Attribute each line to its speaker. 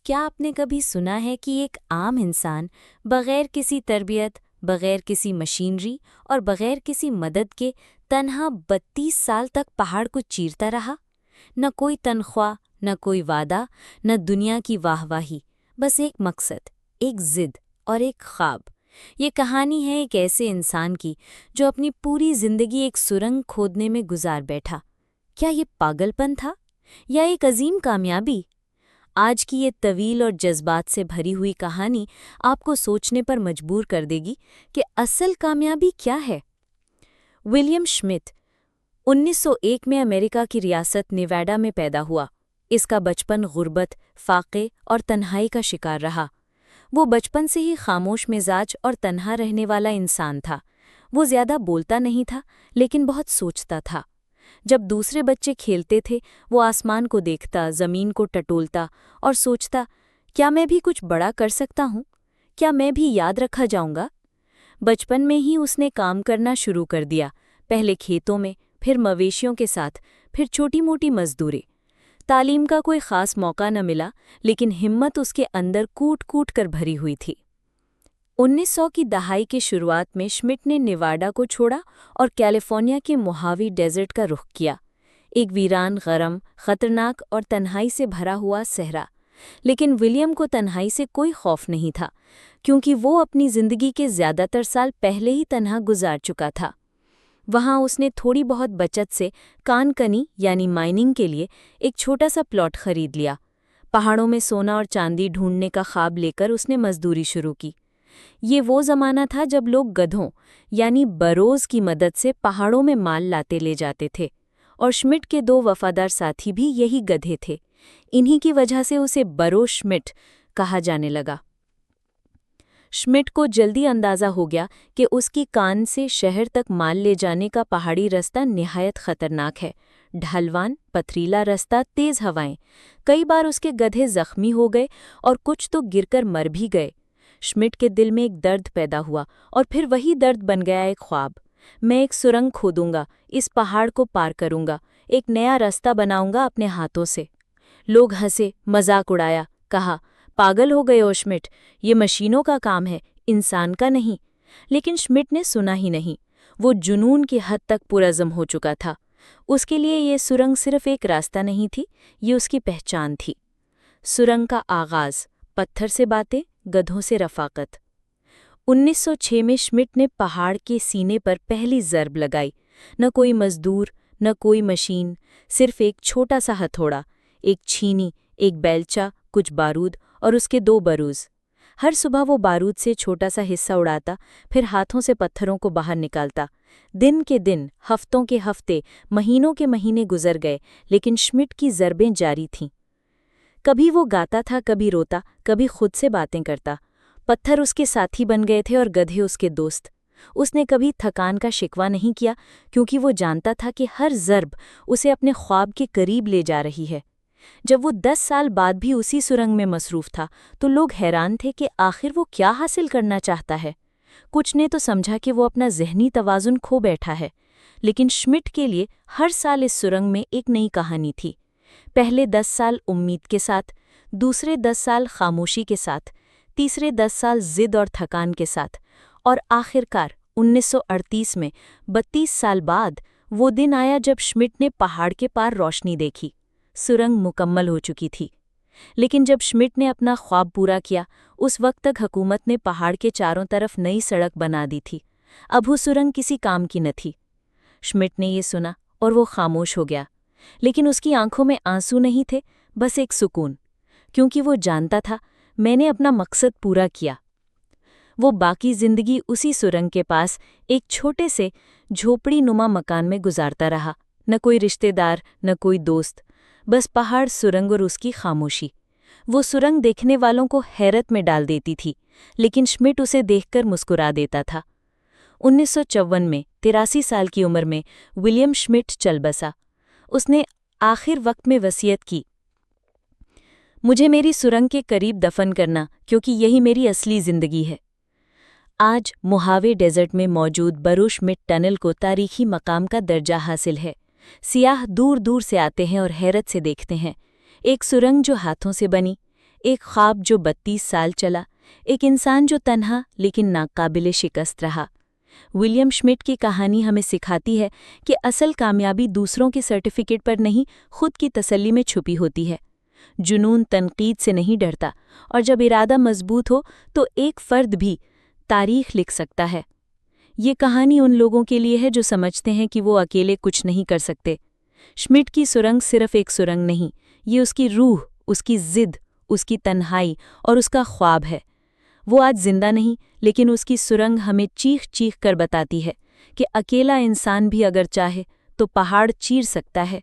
Speaker 1: کیا آپ نے کبھی سنا ہے کہ ایک عام انسان بغیر کسی تربیت، بغیر کسی مشینری اور بغیر کسی مدد کے تنہا 32 سال تک پہاڑ کو چیرتا رہا؟ نہ کوئی تنخواہ، نہ کوئی وعدہ، نہ دنیا کی واہ واہی، بس ایک مقصد، ایک ضد اور ایک خواب۔ یہ کہانی ہے ایک ایسے انسان کی جو اپنی پوری زندگی ایک سرنگ کھودنے میں گزار بیٹھا۔ کیا یہ پاگل پن تھا یا ایک عظیم کامیابی؟ آج کی یہ طویل اور جذبات سے بھری ہوئی کہانی آپ کو سوچنے پر مجبور کر دے گی کہ اصل کامیابی کیا ہے۔ ولیم شمٹ 1901 میں امریکہ کی ریاست نیواڈا میں پیدا ہوا۔ اس کا بچپن غربت، فاقے اور تنہائی کا شکار رہا۔ وہ بچپن سے ہی خاموش مزاج اور تنہا رہنے والا انسان تھا۔ وہ زیادہ بولتا نہیں تھا، لیکن بہت سوچتا تھا۔ جب دوسرے بچے کھیلتے تھے، وہ آسمان کو دیکھتا، زمین کو ٹٹولتا اور سوچتا، کیا میں بھی کچھ بڑا کر سکتا ہوں؟ کیا میں بھی یاد رکھا جاؤں گا؟ بچپن میں ہی اس نے کام کرنا شروع کر دیا، پہلے کھیتوں میں، پھر مویشیوں کے ساتھ، پھر چھوٹی موٹی مزدوری۔ تعلیم کا کوئی خاص موقع نہ ملا، لیکن ہمت اس کے اندر کوٹ کوٹ کر بھری ہوئی تھی۔ 1900 کی دہائی کے شروعات میں شمٹ نے نیواڈا کو چھوڑا اور کیلیفورنیا کے موہاوی ڈیزرٹ کا رخ کیا، ایک ویران، گرم، خطرناک اور تنہائی سے بھرا ہوا صحرا۔ لیکن ولیم کو تنہائی سے کوئی خوف نہیں تھا، کیونکہ وہ اپنی زندگی کے زیادہ تر سال پہلے ہی تنہا گزار چکا تھا۔ وہاں اس نے تھوڑی بہت بچت سے کان کنی یعنی مائننگ کے لیے ایک چھوٹا سا پلاٹ خرید لیا۔ پہاڑوں میں سونا اور چاندی ڈھونڈنے کا خواب لے کر اس نے مزدوری شروع کی۔ یہ وہ زمانہ تھا جب لوگ گدھوں یعنی بروز کی مدد سے پہاڑوں میں مال لاتے لے جاتے تھے، اور شمٹ کے 2 وفادار ساتھی بھی یہی گدھے تھے۔ انہی کی وجہ سے اسے برو شمٹ کہا جانے لگا۔ شمٹ کو جلدی اندازہ ہو گیا کہ اس کی کان سے شہر تک مال لے جانے کا پہاڑی رستہ نہایت خطرناک ہے، ڈھلوان، پتھریلا رستہ، تیز ہوائیں۔ کئی بار اس کے گدھے زخمی ہو گئے اور کچھ تو گر کر مر بھی گئے۔ شمٹ کے دل میں ایک درد پیدا ہوا اور پھر وہی درد بن گیا ایک خواب۔ میں ایک سرنگ کھودوں گا، اس پہاڑ کو پار کروں گا، ایک نیا راستہ بناؤں گا اپنے ہاتھوں سے۔ لوگ ہنسے، مذاق اڑایا، کہا، پاگل ہو گئے ہو شمٹ، یہ مشینوں کا کام ہے، انسان کا نہیں۔ لیکن شمٹ نے سنا ہی نہیں۔ وہ جنون کی حد تک پرعزم ہو چکا تھا۔ اس کے لیے یہ سرنگ صرف ایک راستہ نہیں تھی، یہ اس کی پہچان تھی۔ سرنگ کا آغاز، پتھر سے باتیں، گدھوں سے رفاقت۔ 1906 میں شمٹ نے پہاڑ کے سینے پر پہلی ضرب لگائی۔ نہ کوئی مزدور، نہ کوئی مشین، صرف ایک چھوٹا سا ہتھوڑا، ایک چھینی، ایک بیلچہ، کچھ بارود اور اس کے 2 بروز۔ ہر صبح وہ بارود سے چھوٹا سا حصہ اڑاتا، پھر ہاتھوں سے پتھروں کو باہر نکالتا۔ دن کے دن، ہفتوں کے ہفتے، مہینوں کے مہینے گزر گئے، لیکن شمٹ کی ضربیں جاری تھیں۔ کبھی وہ گاتا تھا، کبھی روتا، کبھی خود سے باتیں کرتا۔ پتھر اس کے ساتھی بن گئے تھے اور گدھے اس کے دوست۔ اس نے کبھی تھکان کا شکوہ نہیں کیا، کیونکہ وہ جانتا تھا کہ ہر ضرب اسے اپنے خواب کے قریب لے جا رہی ہے۔ جب وہ 10 سال بعد بھی اسی سرنگ میں مصروف تھا تو لوگ حیران تھے کہ آخر وہ کیا حاصل کرنا چاہتا ہے۔ کچھ نے تو سمجھا کہ وہ اپنا ذہنی توازن کھو بیٹھا ہے، لیکن شمٹ کے لیے ہر سال اس سرنگ میں ایک نئی کہانی تھی۔ پہلے 10 سال امید کے ساتھ، دوسرے 10 سال خاموشی کے ساتھ، تیسرے 10 سال ضد اور تھکان کے ساتھ، اور آخرکار 1938 میں 32 سال بعد وہ دن آیا جب شمٹ نے پہاڑ کے پار روشنی دیکھی۔ سرنگ مکمل ہو چکی تھی۔ لیکن جب شمٹ نے اپنا خواب پورا کیا، اس وقت تک حکومت نے پہاڑ کے چاروں طرف نئی سڑک بنا دی تھی۔ اب وہ سرنگ کسی کام کی نہ تھی۔ شمٹ نے یہ سنا اور وہ خاموش ہو گیا، لیکن اس کی آنکھوں میں آنسو نہیں تھے، بس ایک سکون، کیونکہ وہ جانتا تھا، میں نے اپنا مقصد پورا کیا۔ وہ باقی زندگی اسی سرنگ کے پاس ایک چھوٹے سے جھوپڑی نما مکان میں گزارتا رہا، نہ کوئی رشتہ دار، نہ کوئی دوست، بس پہاڑ، سرنگ اور اس کی خاموشی۔ وہ سرنگ دیکھنے والوں کو حیرت میں ڈال دیتی تھی، لیکن شمٹ اسے دیکھ کر مسکرا دیتا تھا۔ 1954 میں 83 سال کی عمر میں ولیم شمٹ چل بسا۔ اس نے آخر وقت میں وصیت کی، مجھے میری سرنگ کے قریب دفن کرنا، کیونکہ یہی میری اصلی زندگی ہے۔ آج موہاوے ڈیزرٹ میں موجود برو شمٹ ٹنل کو تاریخی مقام کا درجہ حاصل ہے۔ سیاح دور دور سے آتے ہیں اور حیرت سے دیکھتے ہیں، ایک سرنگ جو ہاتھوں سے بنی، ایک خواب جو 32 سال چلا، ایک انسان جو تنہا لیکن ناقابل شکست رہا۔ ولیم شمٹ کی کہانی ہمیں سکھاتی ہے کہ اصل کامیابی دوسروں کے سرٹیفکیٹ پر نہیں، خود کی تسلی میں چھپی ہوتی ہے۔ جنون تنقید سے نہیں ڈرتا، اور جب ارادہ مضبوط ہو تو ایک فرد بھی تاریخ لکھ سکتا ہے۔ یہ کہانی ان لوگوں کے لیے ہے جو سمجھتے ہیں کہ وہ اکیلے کچھ نہیں کر سکتے۔ شمٹ کی سرنگ صرف ایک سرنگ نہیں، یہ اس کی روح، اس کی ضد، اس کی تنہائی اور اس کا خواب ہے۔ وہ آج زندہ نہیں، لیکن اس کی سرنگ ہمیں چیخ چیخ کر بتاتی ہے کہ اکیلا انسان بھی اگر چاہے تو پہاڑ چیر سکتا ہے۔